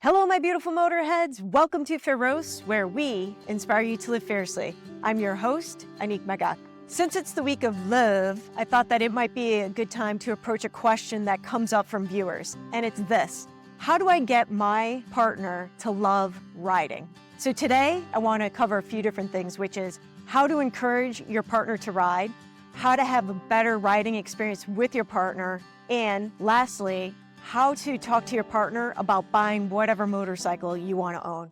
Hello, my beautiful motorheads. Welcome to Feroz, where we inspire you to live fiercely. I'm your host, Annick. Since it's the week of love, I thought that it might be a good time to approach a question that comes up from viewers, and it's this. How do I get my partner to love riding? So today, I want to cover a few different things, which is how to encourage your partner to ride, how to have a better riding experience with your partner, and lastly, how to talk to your partner about buying whatever motorcycle you want to own.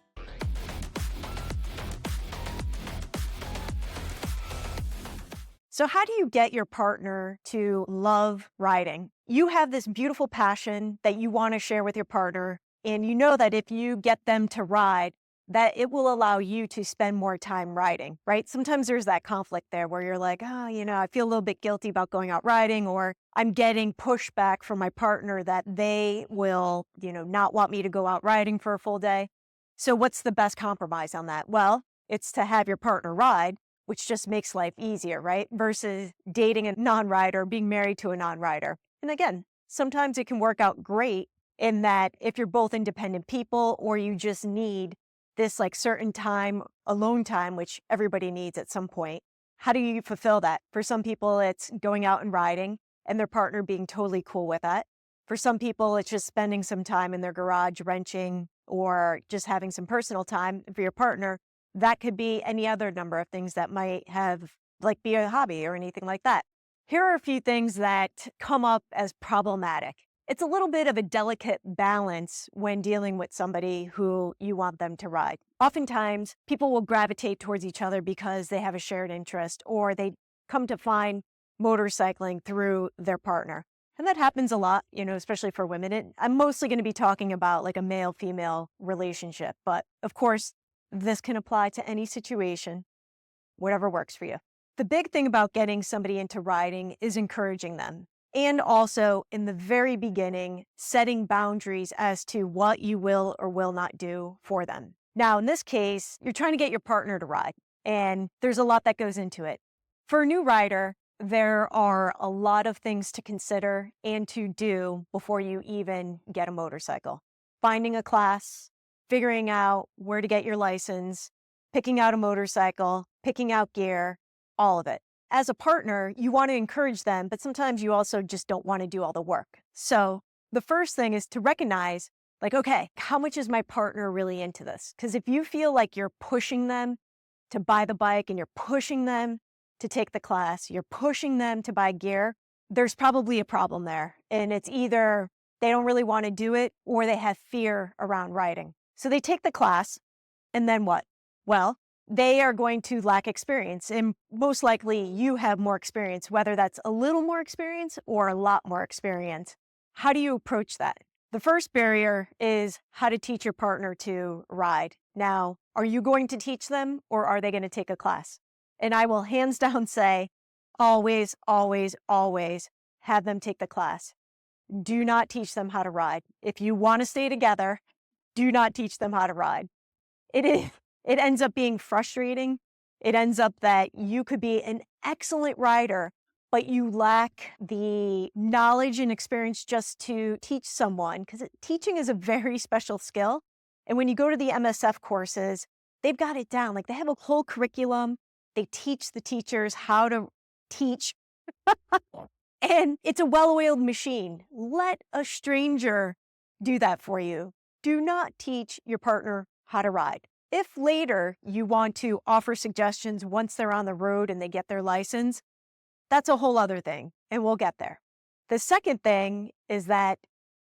So how do you get your partner to love riding? You have this beautiful passion that you want to share with your partner, and you know that if you get them to ride, that it will allow you to spend more time riding, right? Sometimes there's that conflict there where you're like, I feel a little bit guilty about going out riding, or I'm getting pushback from my partner that they will, not want me to go out riding for a full day. So what's the best compromise on that? Well, it's to have your partner ride, which just makes life easier, right? Versus dating a non-rider, being married to a non-rider. And again, sometimes it can work out great in that if you're both independent people or you just need this certain time, alone time, which everybody needs at some point. How do you fulfill that? For some people, it's going out and riding and their partner being totally cool with that. For some people, it's just spending some time in their garage wrenching or just having some personal time. And for your partner, that could be any other number of things that might have, be a hobby or anything like that. Here are a few things that come up as problematic. It's a little bit of a delicate balance when dealing with somebody who you want them to ride. Oftentimes, people will gravitate towards each other because they have a shared interest or they come to find motorcycling through their partner. And that happens a lot, especially for women. I'm mostly going to be talking about a male-female relationship. But of course, this can apply to any situation, whatever works for you. The big thing about getting somebody into riding is encouraging them. And also, in the very beginning, setting boundaries as to what you will or will not do for them. Now, in this case, you're trying to get your partner to ride, and there's a lot that goes into it. For a new rider, there are a lot of things to consider and to do before you even get a motorcycle. Finding a class, figuring out where to get your license, picking out a motorcycle, picking out gear, all of it. As a partner, you want to encourage them, but sometimes you also just don't want to do all the work. So the first thing is to recognize, okay, how much is my partner really into this? Because if you feel like you're pushing them to buy the bike and you're pushing them to take the class, you're pushing them to buy gear, there's probably a problem there. And it's either they don't really want to do it or they have fear around riding. So they take the class, and then what? Well, they are going to lack experience, and most likely you have more experience, whether that's a little more experience or a lot more experience. How do you approach that? The first barrier is how to teach your partner to ride. Now, are you going to teach them or are they going to take a class? And I will hands down say, always, always, always have them take the class. Do not teach them how to ride. If you want to stay together, do not teach them how to ride. It ends up being frustrating. It ends up that you could be an excellent rider, but you lack the knowledge and experience just to teach someone, because teaching is a very special skill. And when you go to the MSF courses, they've got it down. They have a whole curriculum. They teach the teachers how to teach. And it's a well-oiled machine. Let a stranger do that for you. Do not teach your partner how to ride. If later you want to offer suggestions once they're on the road and they get their license, that's a whole other thing, and we'll get there. The second thing is that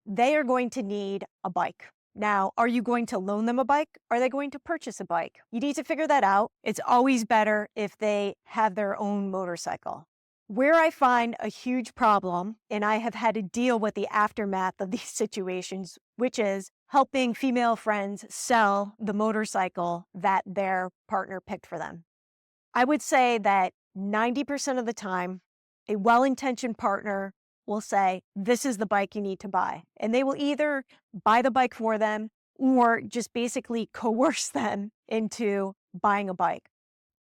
they are going to need a bike. Now, are you going to loan them a bike? Are they going to purchase a bike? You need to figure that out. It's always better if they have their own motorcycle. Where I find a huge problem, and I have had to deal with the aftermath of these situations, which is helping female friends sell the motorcycle that their partner picked for them. I would say that 90% of the time, a well-intentioned partner will say, this is the bike you need to buy. And they will either buy the bike for them or just basically coerce them into buying a bike.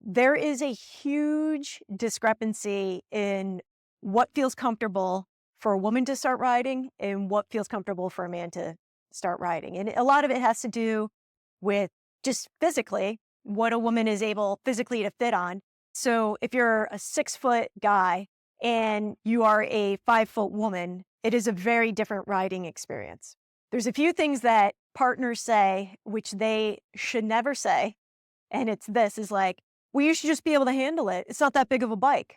There is a huge discrepancy in what feels comfortable for a woman to start riding and what feels comfortable for a man to start riding. And a lot of it has to do with just physically what a woman is able physically to fit on. So if you're a 6-foot guy and you are a 5-foot woman, it is a very different riding experience. There's a few things that partners say, which they should never say. And it's this is like, well, you should just be able to handle it. It's not that big of a bike.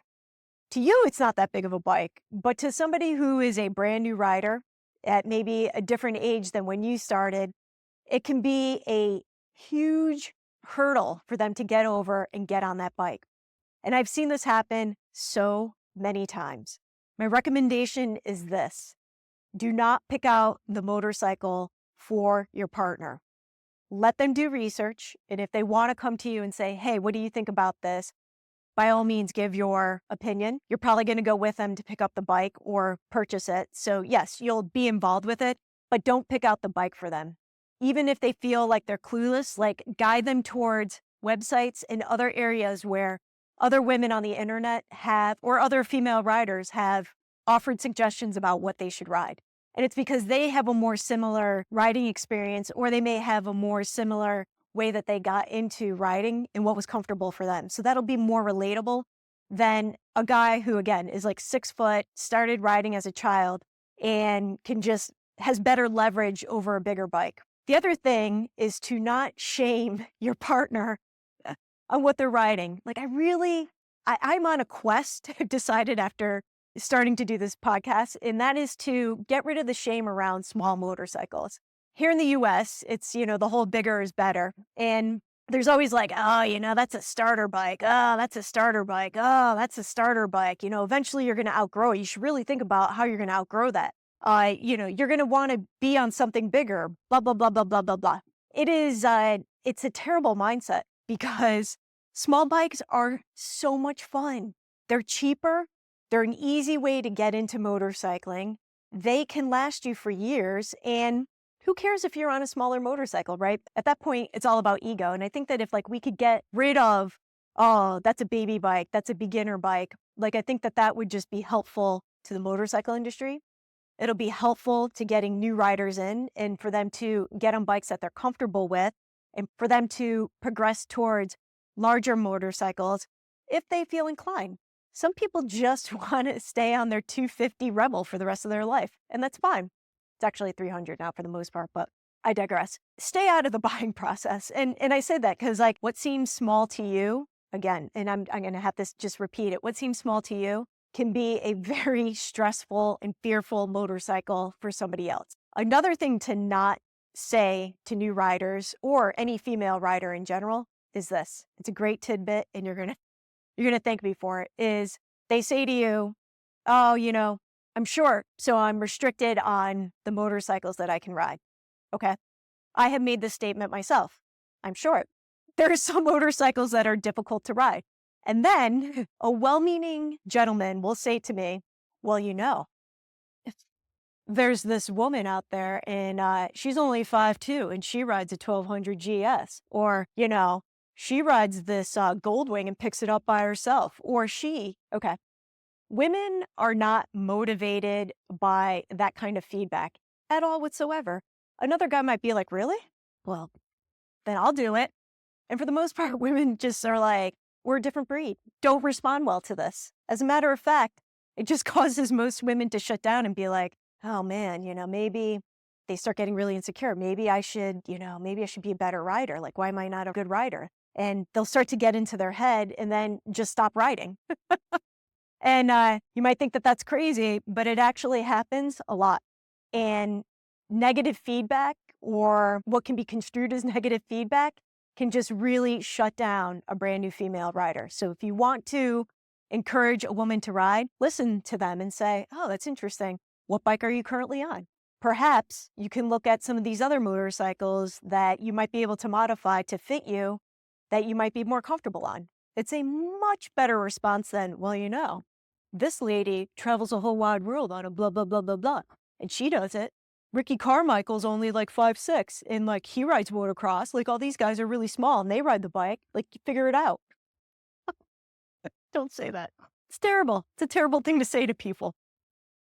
To you, it's not that big of a bike. But to somebody who is a brand new rider at maybe a different age than when you started, it can be a huge hurdle for them to get over and get on that bike. And I've seen this happen so many times. My recommendation is this: do not pick out the motorcycle for your partner. Let them do research. And if they want to come to you and say, hey, what do you think about this? By all means, give your opinion. You're probably going to go with them to pick up the bike or purchase it. So yes, you'll be involved with it, but don't pick out the bike for them. Even if they feel like they're clueless, like guide them towards websites and other areas where other women on the internet have, or other female riders have offered suggestions about what they should ride. And it's because they have a more similar riding experience, or they may have a more similar way that they got into riding and what was comfortable for them. So that'll be more relatable than a guy who, again, is like 6 foot, started riding as a child, and has better leverage over a bigger bike. The other thing is to not shame your partner on what they're riding. Like I'm on a quest, I've decided after starting to do this podcast, and that is to get rid of the shame around small motorcycles. Here in the US, it's, the whole bigger is better. And there's always like, oh, that's a starter bike. Oh, that's a starter bike. Oh, that's a starter bike. Eventually you're going to outgrow it. You should really think about how you're going to outgrow that. You're going to want to be on something bigger, blah, blah, blah, blah, blah, blah, blah. It's a terrible mindset because small bikes are so much fun. They're cheaper. They're an easy way to get into motorcycling. They can last you for years. And who cares if you're on a smaller motorcycle, right? At that point, it's all about ego. And I think that if we could get rid of, oh, that's a baby bike, that's a beginner bike, I think that would just be helpful to the motorcycle industry. It'll be helpful to getting new riders in and for them to get on bikes that they're comfortable with and for them to progress towards larger motorcycles if they feel inclined. Some people just want to stay on their 250 Rebel for the rest of their life, and that's fine. It's actually 300 now for the most part, but I digress. Stay out of the buying process. And I say that because what seems small to you, again, and I'm going to have to just repeat it, what seems small to you can be a very stressful and fearful motorcycle for somebody else. Another thing to not say to new riders or any female rider in general is this. It's a great tidbit, and you're going to thank me for it, is they say to you, oh, I'm short, so I'm restricted on the motorcycles that I can ride. Okay. I have made this statement myself. I'm short. There are some motorcycles that are difficult to ride. And then a well-meaning gentleman will say to me, well, there's this woman out there and she's only 5'2" and she rides a 1200 GS. Or, she rides this Goldwing and picks it up by herself. Or okay. Women are not motivated by that kind of feedback at all whatsoever. Another guy might be like, really? Well, then I'll do it. And for the most part, women just are like, we're a different breed. Don't respond well to this. As a matter of fact, it just causes most women to shut down and be like, oh man, maybe they start getting really insecure. Maybe I should be a better rider. Like, why am I not a good rider? And they'll start to get into their head and then just stop riding. And you might think that that's crazy, but it actually happens a lot. And negative feedback, or what can be construed as negative feedback, can just really shut down a brand new female rider. So if you want to encourage a woman to ride, listen to them and say, oh, that's interesting. What bike are you currently on? Perhaps you can look at some of these other motorcycles that you might be able to modify to fit you, that you might be more comfortable on. It's a much better response than, well, this lady travels a whole wide world on a blah, blah, blah, blah, blah. And she does it. Ricky Carmichael's only 5'6", and he rides motocross. All these guys are really small and they ride the bike. Figure it out. Don't say that. It's terrible. It's a terrible thing to say to people.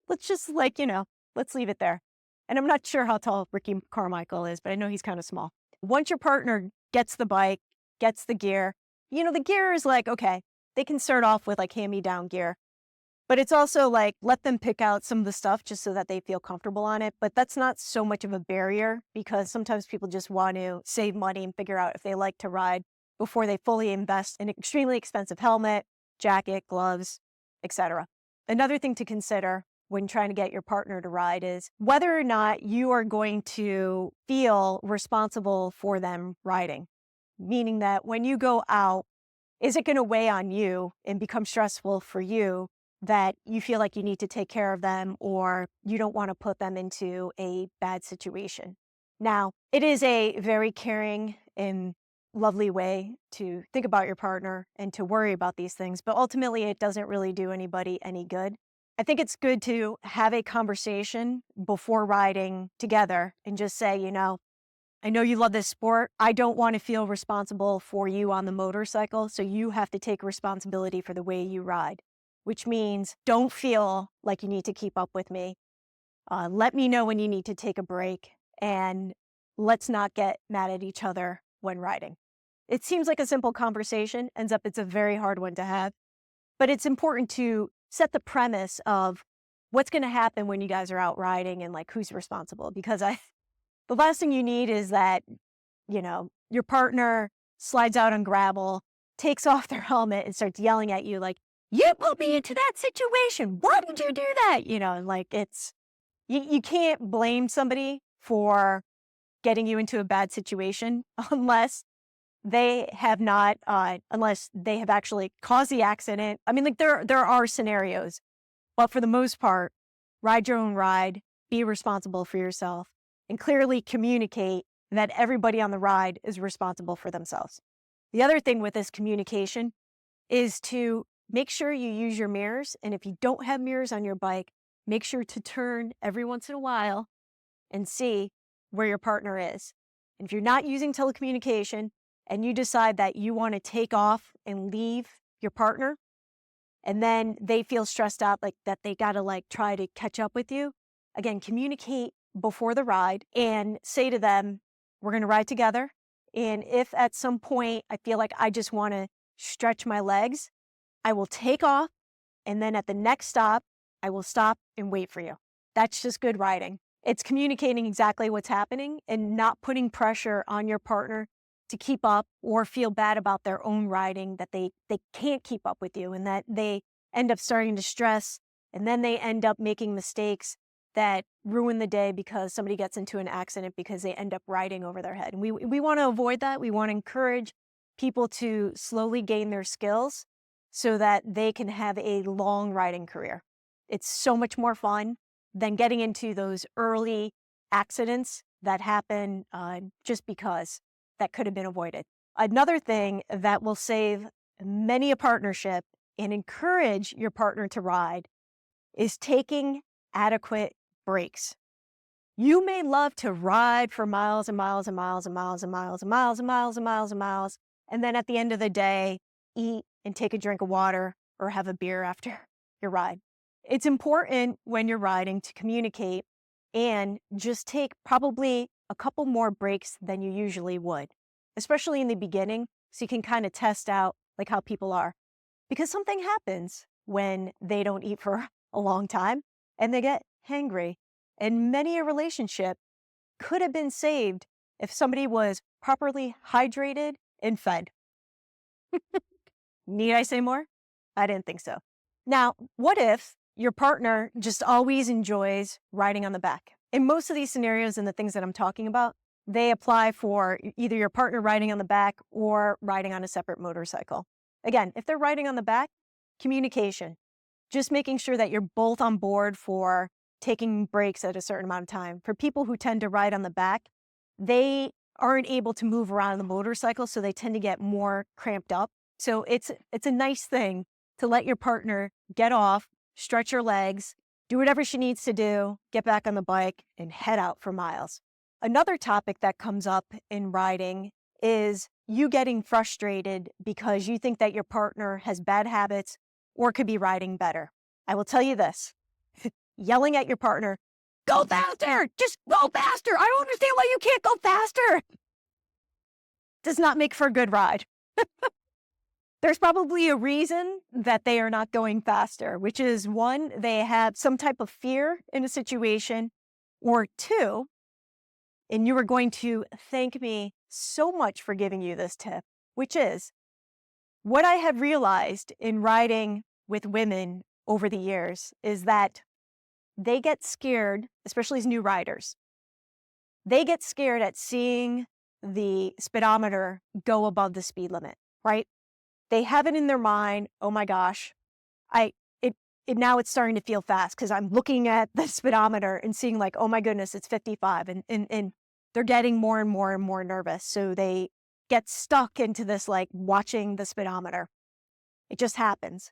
Let's just let's leave it there. And I'm not sure how tall Ricky Carmichael is, but I know he's kind of small. Once your partner gets the bike, gets the gear, the gear is like, okay, they can start off with like hand-me-down gear. But it's also like, let them pick out some of the stuff just so that they feel comfortable on it. But that's not so much of a barrier because sometimes people just want to save money and figure out if they like to ride before they fully invest in an extremely expensive helmet, jacket, gloves, etc. Another thing to consider when trying to get your partner to ride is whether or not you are going to feel responsible for them riding. Meaning that when you go out, is it going to weigh on you and become stressful for you that you feel like you need to take care of them or you don't want to put them into a bad situation? Now, it is a very caring and lovely way to think about your partner and to worry about these things, but ultimately it doesn't really do anybody any good. I think it's good to have a conversation before riding together and just say, I know you love this sport. I don't want to feel responsible for you on the motorcycle, so you have to take responsibility for the way you ride, which means don't feel like you need to keep up with me. Let me know when you need to take a break, and let's not get mad at each other when riding. It seems like a simple conversation, ends up it's a very hard one to have, but it's important to set the premise of what's going to happen when you guys are out riding and like who's responsible, because the last thing you need is that, your partner slides out on gravel, takes off their helmet and starts yelling at you like, you put me into that situation. Why did you do that? And like you can't blame somebody for getting you into a bad situation unless they have actually caused the accident. I mean, like there are scenarios, but for the most part, ride your own ride, be responsible for yourself, and clearly communicate that everybody on the ride is responsible for themselves. The other thing with this communication is to make sure you use your mirrors. And if you don't have mirrors on your bike, make sure to turn every once in a while and see where your partner is. And if you're not using telecommunication and you decide that you want to take off and leave your partner, and then they feel stressed out like that they got to like try to catch up with you, again, communicate before the ride and say to them, we're going to ride together. And if at some point I feel like I just want to stretch my legs, I will take off. And then at the next stop, I will stop and wait for you. That's just good riding. It's communicating exactly what's happening and not putting pressure on your partner to keep up or feel bad about their own riding, that they can't keep up with you and that they end up starting to stress and then they end up making mistakes that ruin the day because somebody gets into an accident because they end up riding over their head. And we want to avoid that. We want to encourage people to slowly gain their skills so that they can have a long riding career. It's so much more fun than getting into those early accidents that happen just because that could have been avoided. Another thing that will save many a partnership and encourage your partner to ride is taking adequate breaks. You may love to ride for miles and miles and miles and miles and miles and miles and miles and miles and miles, and then at the end of the day, eat and take a drink of water or have a beer after your ride. It's important when you're riding to communicate and just take probably a couple more breaks than you usually would, especially in the beginning, so you can kind of test out like how people are. Because something happens when they don't eat for a long time and they get hangry. And many a relationship could have been saved if somebody was properly hydrated and fed. Need I say more? I didn't think so. Now, what if your partner just always enjoys riding on the back? In most of these scenarios and the things that I'm talking about, they apply for either your partner riding on the back or riding on a separate motorcycle. Again, if they're riding on the back, communication. Just making sure that you're both on board for taking breaks at a certain amount of time. For people who tend to ride on the back, they aren't able to move around the motorcycle, so they tend to get more cramped up. So it's a nice thing to let your partner get off, stretch her legs, do whatever she needs to do, get back on the bike, and head out for miles. Another topic that comes up in riding is you getting frustrated because you think that your partner has bad habits or could be riding better. I will tell you this, yelling at your partner, go faster. Just go faster. I don't understand why you can't go faster. Does not make for a good ride. There's probably a reason that they are not going faster, which is one, they have some type of fear in a situation, or two, and you are going to thank me so much for giving you this tip, which is what I have realized in riding with women over the years is that they get scared, especially as new riders. They get scared at seeing the speedometer go above the speed limit, right? They have it in their mind, oh my gosh, now it's starting to feel fast because I'm looking at the speedometer and seeing like, oh my goodness, it's 55. And they're getting more and more and more nervous. So they get stuck into this like watching the speedometer. It just happens.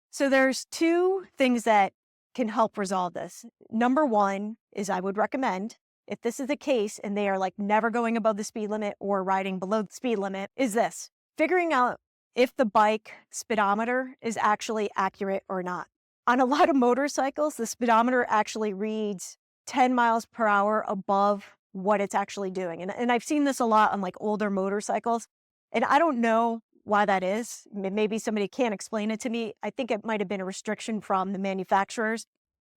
So there's two things that can help resolve this. Number one is I would recommend, if this is the case and they are like never going above the speed limit or riding below the speed limit, is this: figuring out if the bike speedometer is actually accurate or not. On a lot of motorcycles, the speedometer actually reads 10 miles per hour above what it's actually doing. And I've seen this a lot on like older motorcycles. And I don't know why that is. Maybe somebody can't explain it to me. I think it might have been a restriction from the manufacturers,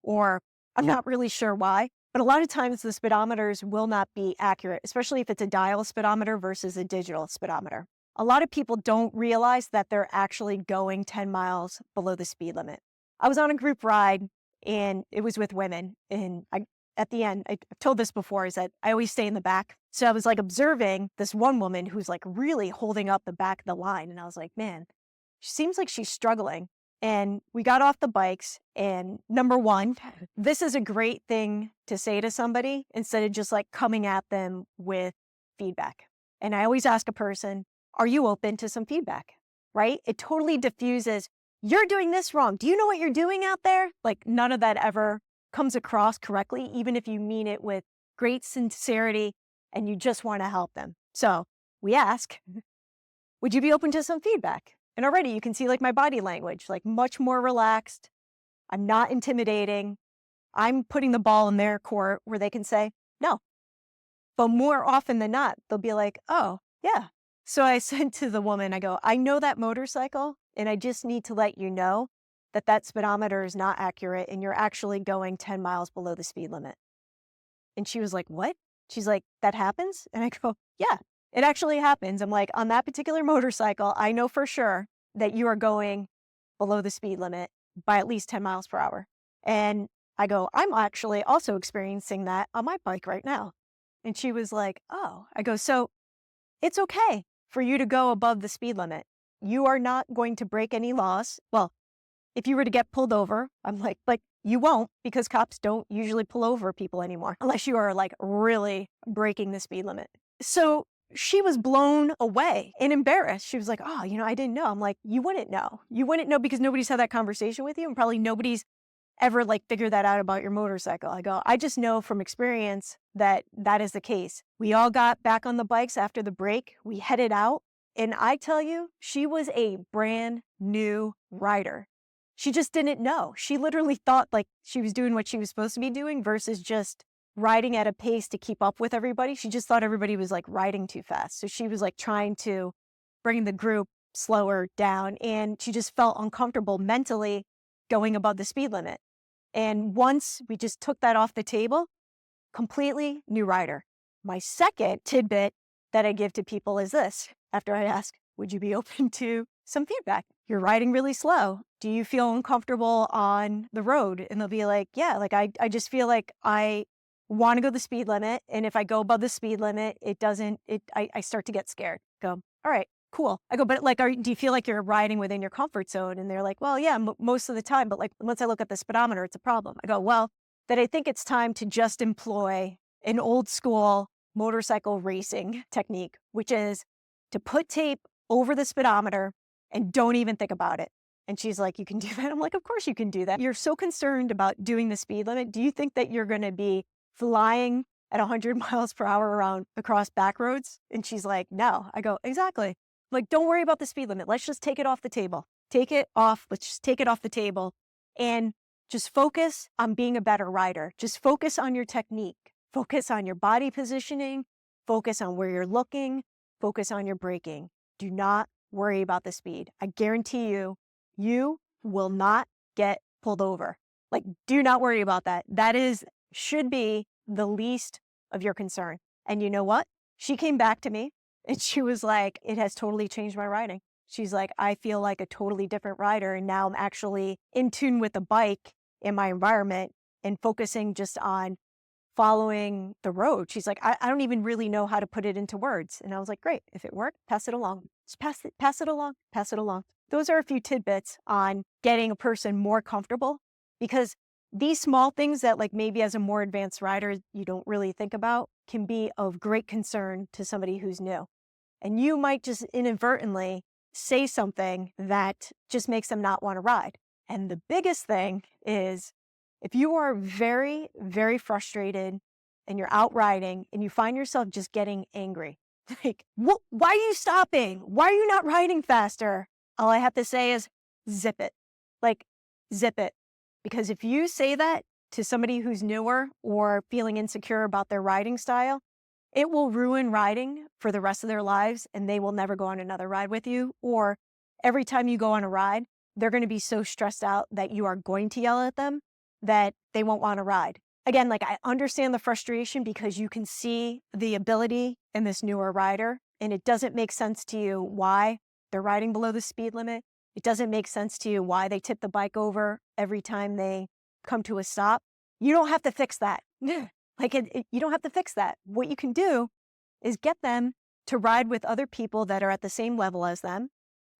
or I'm not really sure why. But a lot of times the speedometers will not be accurate, especially if it's a dial speedometer versus a digital speedometer. A lot of people don't realize that they're actually going 10 miles below the speed limit. I was on a group ride and it was with women. And at the end, I've told this before, is that I always stay in the back. So I was like observing this one woman who's like really holding up the back of the line. And I was like, man, she seems like she's struggling. And we got off the bikes. And number one, this is a great thing to say to somebody instead of just like coming at them with feedback. And I always ask a person, are you open to some feedback, right? It totally diffuses, you're doing this wrong. Do you know what you're doing out there? Like none of that ever comes across correctly, even if you mean it with great sincerity and you just want to help them. So we ask, would you be open to some feedback? And already you can see like my body language, like much more relaxed. I'm not intimidating. I'm putting the ball in their court where they can say no. But more often than not, they'll be like, oh, yeah. So I said to the woman, I go, I know that motorcycle, and I just need to let you know that that speedometer is not accurate and you're actually going 10 miles below the speed limit. And she was like, what? She's like, that happens? And I go, yeah, it actually happens. I'm like, on that particular motorcycle, I know for sure that you are going below the speed limit by at least 10 miles per hour. And I go, I'm actually also experiencing that on my bike right now. And she was like, oh. I go, so it's okay for you to go above the speed limit. You are not going to break any laws. Well, if you were to get pulled over, I'm like you won't, because cops don't usually pull over people anymore unless you are like really breaking the speed limit. So she was blown away and embarrassed. She was like, oh, I didn't know. I'm like, you wouldn't know. You wouldn't know because nobody's had that conversation with you, and probably nobody's ever like figured that out about your motorcycle. I go, I just know from experience that that is the case. We all got back on the bikes after the break. We headed out. And I tell you, she was a brand new rider. She just didn't know. She literally thought like she was doing what she was supposed to be doing versus just riding at a pace to keep up with everybody. She just thought everybody was like riding too fast. So she was like trying to bring the group slower down, and she just felt uncomfortable mentally going above the speed limit. And once we just took that off the table, completely new rider. My second tidbit that I give to people is this. After I ask, would you be open to some feedback? You're riding really slow. Do you feel uncomfortable on the road? And they'll be like, yeah, like I just feel like I want to go the speed limit. And if I go above the speed limit, I start to get scared. Go, all right, cool. I go, but like, do you feel like you're riding within your comfort zone? And they're like, well, yeah, most of the time. But like, once I look at the speedometer, it's a problem. I go, well, then I think it's time to just employ an old school motorcycle racing technique, which is to put tape over the speedometer and don't even think about it. And she's like, you can do that? I'm like, of course you can do that. You're so concerned about doing the speed limit. Do you think that you're going to be flying at 100 miles per hour across back roads? And she's like, no. I go, exactly. Like, don't worry about the speed limit. Let's just take it off the table. Take it off. Let's just take it off the table. And Just focus on being a better rider. Just focus on your technique. Focus on your body positioning. Focus on where you're looking. Focus on your braking. Do not worry about the speed. I guarantee you, you will not get pulled over. Like, do not worry about that. Should be the least of your concern. And you know what? She came back to me and she was like, it has totally changed my riding. She's like, I feel like a totally different rider. And now I'm actually in tune with the bike in my environment and focusing just on following the road. She's like, I don't even really know how to put it into words. And I was like, great. If it worked, pass it along. Just pass it along, pass it along. Those are a few tidbits on getting a person more comfortable, because these small things that like maybe as a more advanced rider, you don't really think about can be of great concern to somebody who's new. And you might just inadvertently say something that just makes them not want to ride. And the biggest thing is if you are very, very frustrated and you're out riding and you find yourself just getting angry, like, why are you stopping? Why are you not riding faster? All I have to say is zip it. Like, zip it. Because if you say that to somebody who's newer or feeling insecure about their riding style, it will ruin riding for the rest of their lives and they will never go on another ride with you. Or every time you go on a ride, they're going to be so stressed out that you are going to yell at them that they won't want to ride. Again, like, I understand the frustration because you can see the ability in this newer rider and it doesn't make sense to you why they're riding below the speed limit. It doesn't make sense to you why they tip the bike over every time they come to a stop. You don't have to fix that. You don't have to fix that. What you can do is get them to ride with other people that are at the same level as them.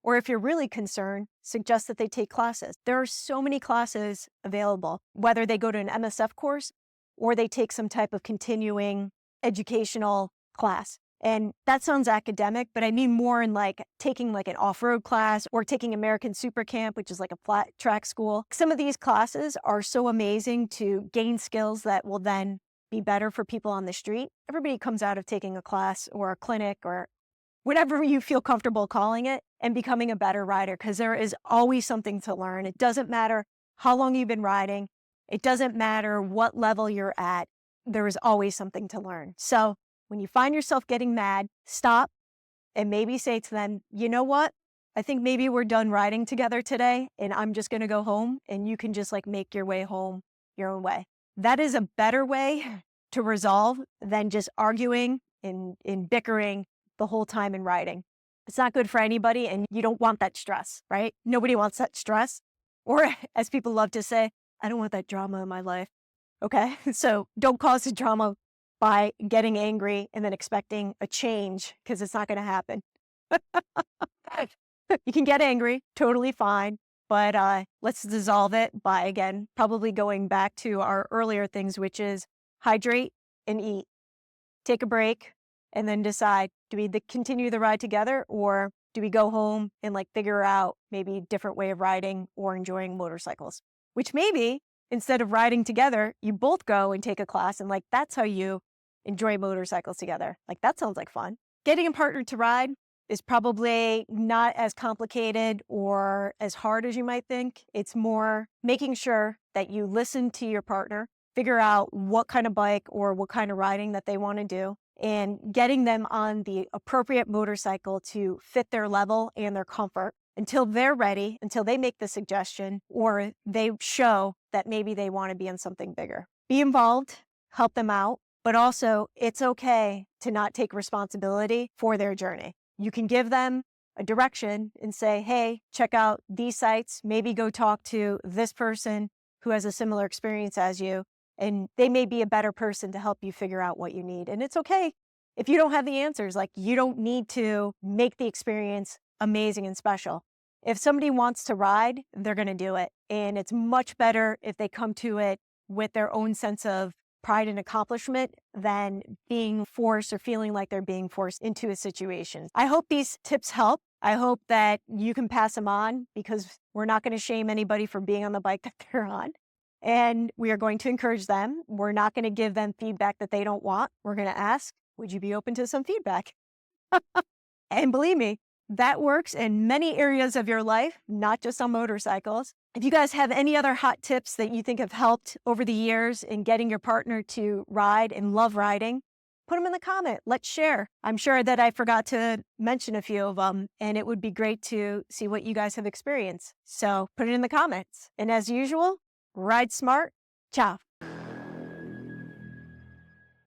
Or if you're really concerned, suggest that they take classes. There are so many classes available, whether they go to an MSF course or they take some type of continuing educational class. And that sounds academic, but I mean more in like taking like an off-road class or taking American Super Camp, which is like a flat track school. Some of these classes are so amazing to gain skills that will then be better for people on the street. Everybody comes out of taking a class or a clinic or whatever you feel comfortable calling it and becoming a better rider, because there is always something to learn. It doesn't matter how long you've been riding. It doesn't matter what level you're at. There is always something to learn. So when you find yourself getting mad, stop and maybe say to them, you know what? I think maybe we're done riding together today and I'm just going to go home and you can just like make your way home your own way. That is a better way to resolve than just arguing and bickering the whole time in riding. It's not good for anybody and you don't want that stress, right? Nobody wants that stress. Or as people love to say, I don't want that drama in my life. Okay, so don't cause the drama by getting angry and then expecting a change, because it's not going to happen. You can get angry, totally fine, but let's dissolve it by, again, probably going back to our earlier things, which is hydrate and eat. Take a break and then decide, do we continue the ride together or do we go home and like figure out maybe a different way of riding or enjoying motorcycles? Which maybe instead of riding together, you both go and take a class and like that's how you enjoy motorcycles together. Like that sounds like fun. Getting a partner to ride is probably not as complicated or as hard as you might think. It's more making sure that you listen to your partner, figure out what kind of bike or what kind of riding that they want to do, and getting them on the appropriate motorcycle to fit their level and their comfort until they're ready, until they make the suggestion or they show that maybe they want to be on something bigger. Be involved, help them out, but also it's okay to not take responsibility for their journey. You can give them a direction and say, hey, check out these sites, maybe go talk to this person who has a similar experience as you, and they may be a better person to help you figure out what you need. And it's okay if you don't have the answers. Like, you don't need to make the experience amazing and special. If somebody wants to ride, they're going to do it. And it's much better if they come to it with their own sense of pride and accomplishment than being forced or feeling like they're being forced into a situation. I hope these tips help. I hope that you can pass them on, because we're not going to shame anybody for being on the bike that they're on. And we are going to encourage them. We're not going to give them feedback that they don't want. We're going to ask, would you be open to some feedback? And believe me, that works in many areas of your life, not just on motorcycles. If you guys have any other hot tips that you think have helped over the years in getting your partner to ride and love riding, put them in the comment. Let's share. I'm sure that I forgot to mention a few of them, and it would be great to see what you guys have experienced. So put it in the comments. And as usual, ride smart. Ciao.